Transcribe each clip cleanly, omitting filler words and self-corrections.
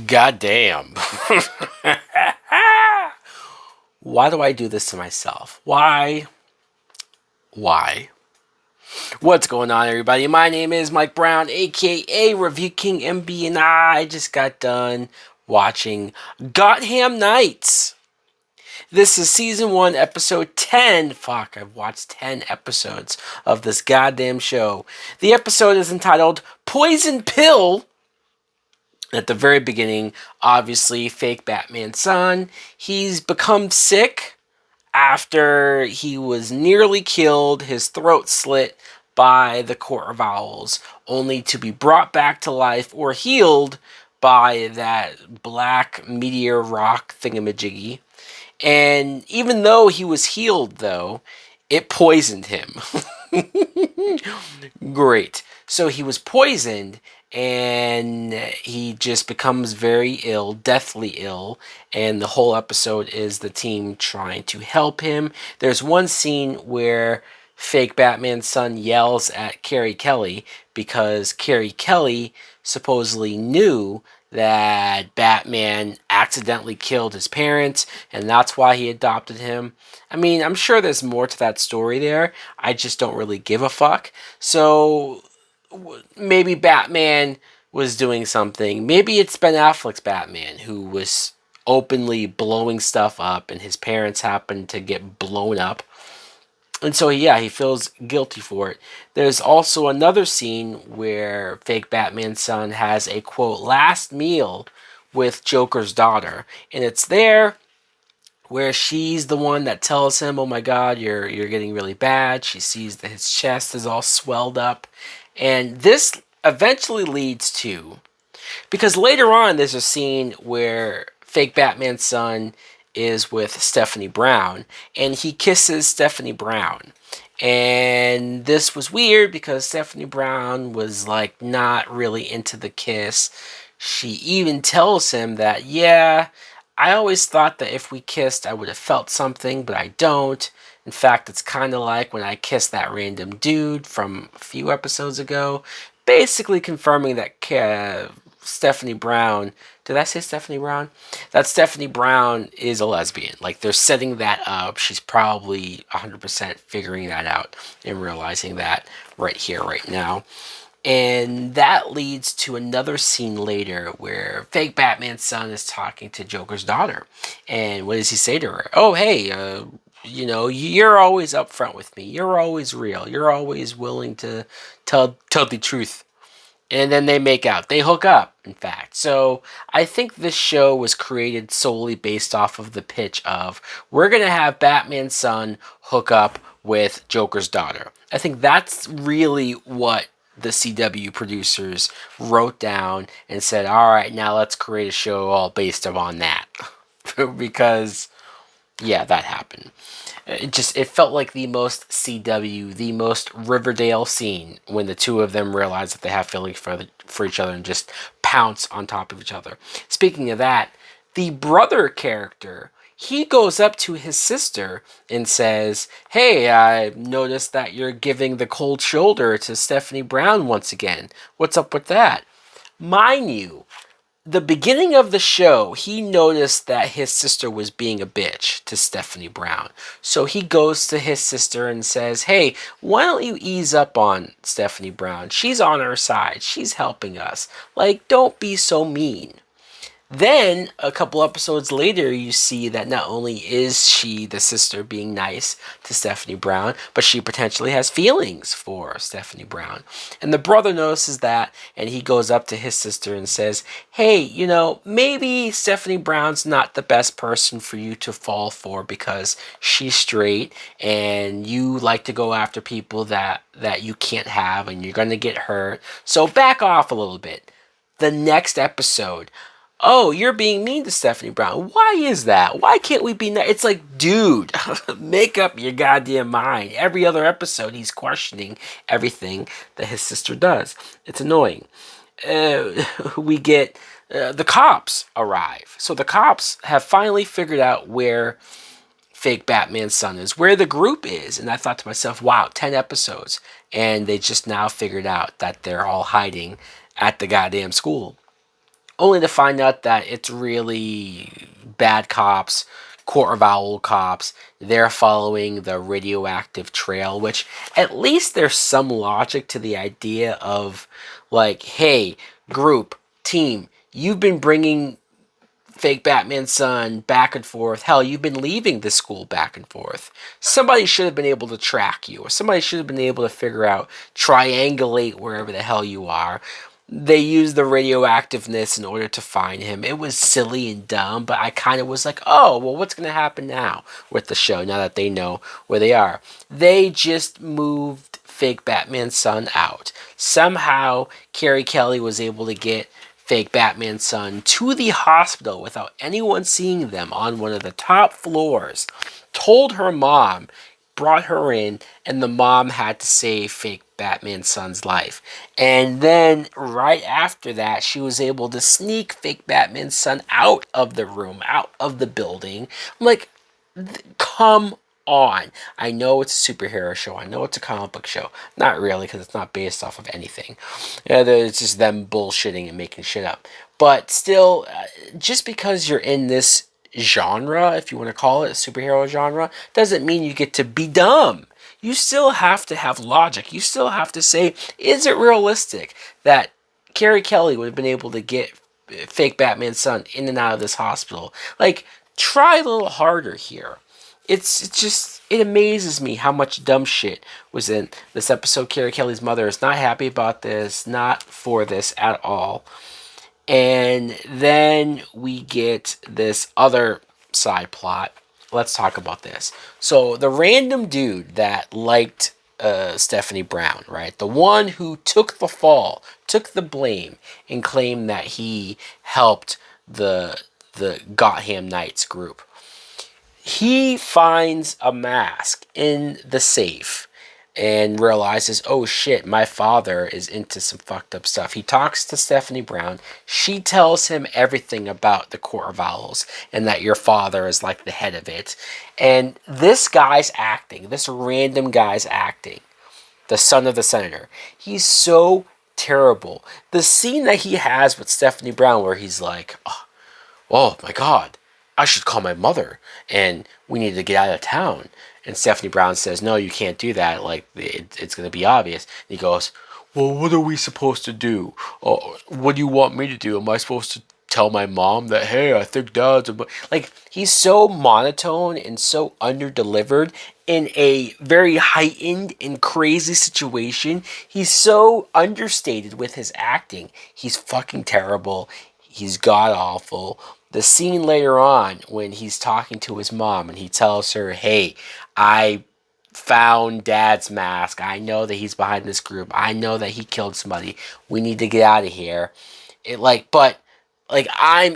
God damn. Why do I do this to myself? Why? Why? What's going on, everybody? My name is Mike Brown, aka Review King MB, and I just got done watching Gotham Knights. This is season 1, episode 10. Fuck, I've watched 10 episodes of this goddamn show. The episode is entitled Poison Pill. At the very beginning, obviously, fake Batman's son. He's become sick after he was nearly killed, his throat slit by the Court of Owls, only to be brought back to life or healed by that black meteor rock thingamajiggy. And even though he was healed, though, it poisoned him. Great. So he was poisoned, and he just becomes very ill, deathly ill, and the whole episode is the team trying to help him. There's one scene where fake Batman's son yells at Carrie Kelly because Carrie Kelly supposedly knew that Batman accidentally killed his parents and that's why he adopted him. I mean, I'm sure there's more to that story there. I just don't really give a fuck. So maybe Batman was doing something. Maybe it's Ben Affleck's Batman who was openly blowing stuff up and his parents happened to get blown up. And so, yeah, he feels guilty for it. There's also another scene where fake Batman's son has a, quote, last meal with Joker's daughter. And it's there where she's the one that tells him, oh my god, you're getting really bad. She sees that his chest is all swelled up. And this eventually leads to... Because later on, there's a scene where fake Batman's son is with Stephanie Brown, and he kisses Stephanie Brown. And this was weird because Stephanie Brown was like not really into the kiss. She even tells him that, yeah, I always thought that if we kissed, I would have felt something, but I don't. In fact, it's kind of like when I kissed that random dude from a few episodes ago, basically confirming that Stephanie Brown, did I say Stephanie Brown? That Stephanie Brown is a lesbian. Like, they're setting that up. She's probably 100% figuring that out and realizing that right here, right now. And that leads to another scene later where fake Batman's son is talking to Joker's daughter. And what does he say to her? Oh, hey, you're always upfront with me. You're always real. You're always willing to tell the truth. And then they make out. They hook up, in fact. So I think this show was created solely based off of the pitch of, we're going to have Batman's son hook up with Joker's daughter. I think that's really what the CW producers wrote down and said, all right, now let's create a show all based upon that. Because, yeah, that happened. It felt like the most CW, the most Riverdale scene when the two of them realize that they have feelings for each other and just pounce on top of each other. Speaking of that, the brother character, he goes up to his sister and says, hey, I noticed that you're giving the cold shoulder to Stephanie Brown once again. What's up with that? Mind you, the beginning of the show, he noticed that his sister was being a bitch to Stephanie Brown. So he goes to his sister and says, hey, why don't you ease up on Stephanie Brown? She's on our side. She's helping us. Like, don't be so mean. Then, a couple episodes later, you see that not only is she, the sister, being nice to Stephanie Brown, but she potentially has feelings for Stephanie Brown. And the brother notices that, and he goes up to his sister and says, hey, maybe Stephanie Brown's not the best person for you to fall for because she's straight, and you like to go after people that you can't have, and you're going to get hurt. So back off a little bit. The next episode... oh, you're being mean to Stephanie Brown. Why is that? Why can't we be nice? It's like, dude, make up your goddamn mind. Every other episode, he's questioning everything that his sister does. It's annoying. We get the cops arrive. So the cops have finally figured out where fake Batman's son is, where the group is. And I thought to myself, wow, 10 episodes. And they just now figured out that they're all hiding at the goddamn school. only to find out that it's really bad cops, Court of Owl cops. They're following the radioactive trail, which at least there's some logic to the idea of, like, hey, group, team, you've been bringing fake Batman's son back and forth. Hell, you've been leaving the school back and forth. Somebody should have been able to track you, or somebody should have been able to figure out, triangulate wherever the hell you are. They used the radioactiveness in order to find him. It was silly and dumb, but I kind of was like, oh, well, what's going to happen now with the show now that they know where they are? They just moved fake Batman's son out. Somehow, Carrie Kelly was able to get fake Batman's son to the hospital without anyone seeing them on one of the top floors, told her mom, brought her in, and the mom had to save fake Batman's son's life. And then right after that, she was able to sneak fake Batman's son out of the room, out of the building. I'm like, come on. I know it's a superhero show. I know it's a comic book show. Not really, because it's not based off of anything. It's just them bullshitting and making shit up. But still, just because you're in this genre, if you want to call it a superhero genre, doesn't mean you get to be dumb. You still have to have logic. You still have to say, is it realistic that Carrie Kelly would have been able to get fake Batman's son in and out of this hospital? Like, try a little harder here. It's just, it amazes me how much dumb shit was in this episode. Carrie Kelly's mother is not happy about this, not for this at all. And then we get this other side plot. Let's talk about this. So the random dude that liked Stephanie Brown, right? The one who took the fall, took the blame, and claimed that he helped the Gotham Knights group. He finds a mask in the safe and realizes, oh shit, my father is into some fucked up stuff. He talks to Stephanie Brown. She tells him everything about the Court of Owls and that your father is like the head of it. And this guy's acting, this random guy's acting, the son of the senator, he's so terrible. The scene that he has with Stephanie Brown where he's like, oh my God, I should call my mother and we need to get out of town. And Stephanie Brown says, no, you can't do that. Like, it's going to be obvious. And he goes, well, what are we supposed to do? What do you want me to do? Am I supposed to tell my mom that, hey, I think dad's a... Like, he's so monotone and so under-delivered in a very heightened and crazy situation. He's so understated with his acting. He's fucking terrible. He's god-awful. The scene later on when he's talking to his mom and he tells her, hey, I found dad's mask. I know that he's behind this group. I know that he killed somebody. We need to get out of here. I'm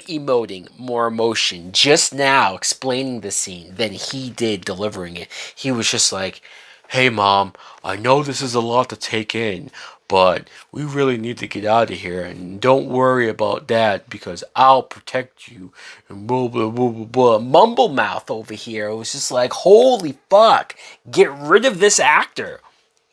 emoting more emotion just now explaining the scene than he did delivering it. He was just like, hey mom, I know this is a lot to take in, but we really need to get out of here and don't worry about dad because I'll protect you and blah blah blah blah blah. Mumble mouth over here. It was just like, holy fuck, get rid of this actor.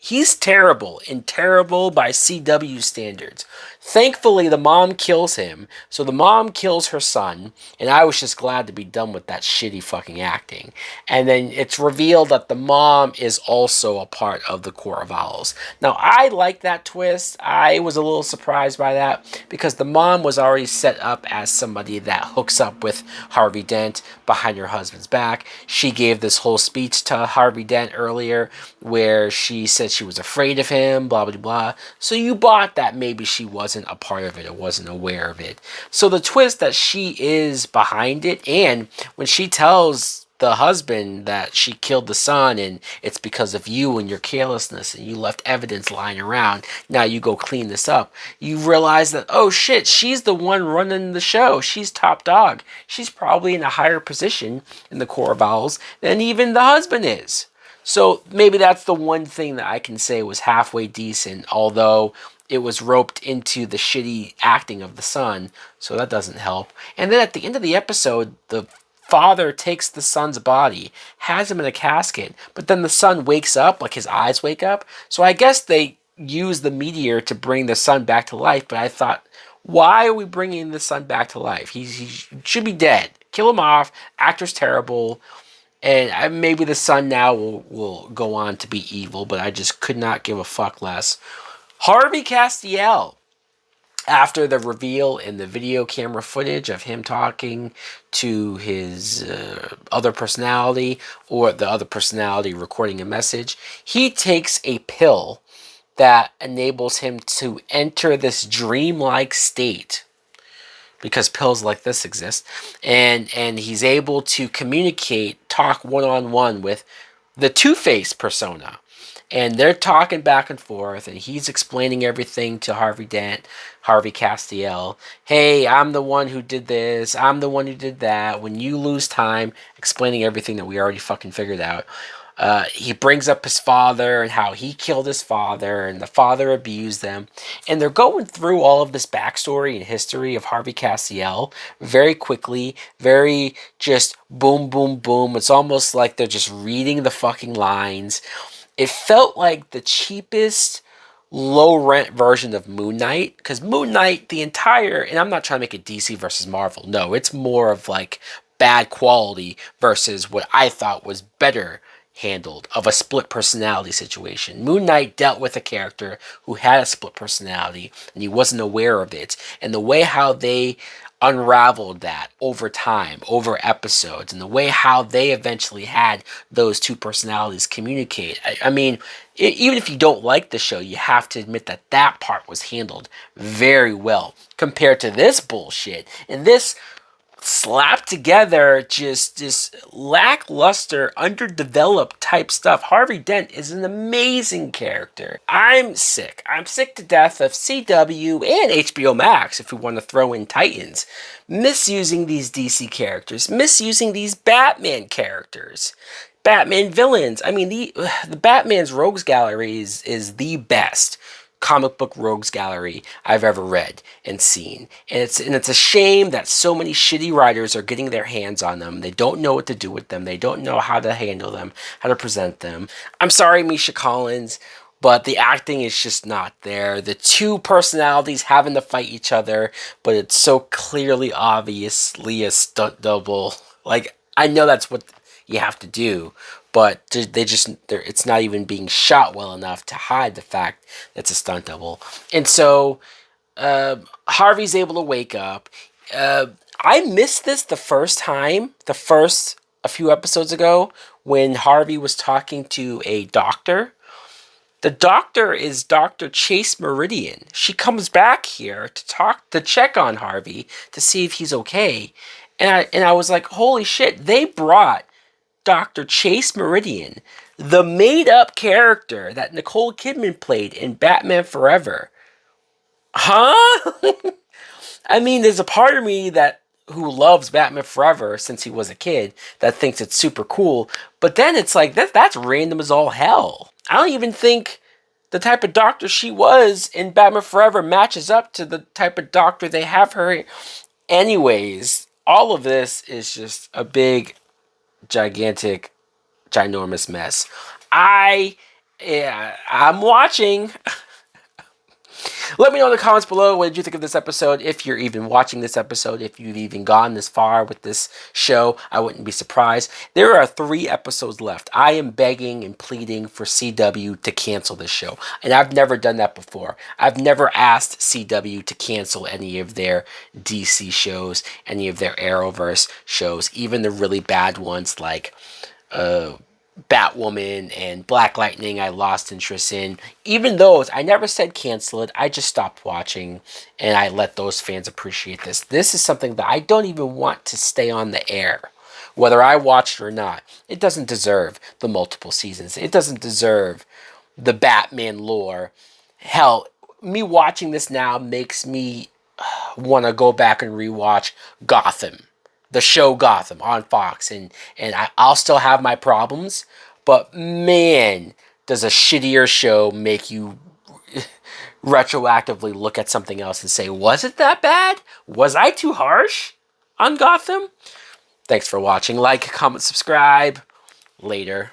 He's terrible, and terrible by CW standards. Thankfully, the mom kills him, so the mom kills her son, and I was just glad to be done with that shitty fucking acting. And then it's revealed that the mom is also a part of the Court of Owls. Now, I like that twist. I was a little surprised by that, because the mom was already set up as somebody that hooks up with Harvey Dent behind her husband's back. She gave this whole speech to Harvey Dent earlier, where she said she was afraid of him, blah, blah, blah. So you bought that maybe she wasn't a part of it or wasn't aware of it. So the twist that she is behind it, and when she tells the husband that she killed the son and it's because of you and your carelessness and you left evidence lying around, now you go clean this up, you realize that, oh shit, she's the one running the show. She's top dog. She's probably in a higher position in the Court of Owls than even the husband is. So maybe that's the one thing that I can say was halfway decent, although it was roped into the shitty acting of the son, so that doesn't help. And then at the end of the episode, the father takes the son's body, has him in a casket, but then the son wakes up, like his eyes wake up. So I guess they use the meteor to bring the son back to life, but I thought, Why are we bringing the son back to life? He should be dead. Kill him off. Actor's terrible. And maybe the son now will go on to be evil, but I just could not give a fuck less. Harvey Castiel, after the reveal in the video camera footage of him talking to his other personality, or the other personality recording a message, he takes a pill that enables him to enter this dreamlike state, because pills like this exist, and he's able to communicate, talk one-on-one with the Two-Face persona. And they're talking back and forth, and he's explaining everything to Harvey Dent, Harvey Castiel. Hey, I'm the one who did this. I'm the one who did that. When you lose time, explaining everything that we already fucking figured out. He brings up his father and how he killed his father and the father abused them. And they're going through all of this backstory and history of Harvey Castiel very quickly, very just boom, boom, boom. It's almost like they're just reading the fucking lines. It felt like the cheapest low rent version of Moon Knight, because Moon Knight, the entire, and I'm not trying to make it DC versus Marvel, no, it's more of like bad quality versus what I thought was better handled of a split personality situation. Moon Knight dealt with a character who had a split personality and he wasn't aware of it, and the way how they unraveled that over time, over episodes, and the way how they eventually had those two personalities communicate. I mean, even if you don't like the show, you have to admit that that part was handled very well compared to this bullshit. And this slapped together just lackluster, underdeveloped type stuff. Harvey Dent is an amazing character. I'm sick to death of CW and HBO Max, if we want to throw in Titans, misusing these DC characters, misusing these Batman characters, Batman villains. I mean, the Batman's Rogues Gallery is the best comic book rogues gallery I've ever read and seen. And it's a shame that so many shitty writers are getting their hands on them. They don't know what to do with them. They don't know how to handle them, how to present them. I'm sorry, Misha Collins, but the acting is just not there. The two personalities having to fight each other, but it's so clearly, obviously a stunt double. Like, I know that's what you have to do, but it's not even being shot well enough to hide the fact that it's a stunt double. And so Harvey's able to wake up. I missed this a few episodes ago, when Harvey was talking to a doctor. The doctor is Dr. Chase Meridian. She comes back here to check on Harvey to see if he's okay. And I was like, holy shit, they brought Dr. Chase Meridian, the made-up character that Nicole Kidman played in Batman Forever. Huh? I mean, there's a part of me who loves Batman Forever since he was a kid that thinks it's super cool, but then it's like, that's random as all hell. I don't even think the type of doctor she was in Batman Forever matches up to the type of doctor they have her. Anyways, all of this is just a big, gigantic, ginormous mess. I'm watching. Let me know in the comments below, what did you think of this episode? If you're even watching this episode, if you've even gone this far with this show, I wouldn't be surprised. There are 3 episodes left. I am begging and pleading for CW to cancel this show. And I've never done that before. I've never asked CW to cancel any of their DC shows, any of their Arrowverse shows, even the really bad ones like Batwoman and Black Lightning. I lost interest in. Even those, I never said cancel it. I just stopped watching, and I let those fans appreciate this. This is something that I don't even want to stay on the air, whether I watch it or not. It doesn't deserve the multiple seasons. It doesn't deserve the Batman lore. Hell, me watching this now makes me want to go back and rewatch Gotham, the show Gotham on Fox, and I'll still have my problems, but man, does a shittier show make you retroactively look at something else and say, was it that bad? Was I too harsh on Gotham? Thanks for watching. Like, comment, subscribe. Later.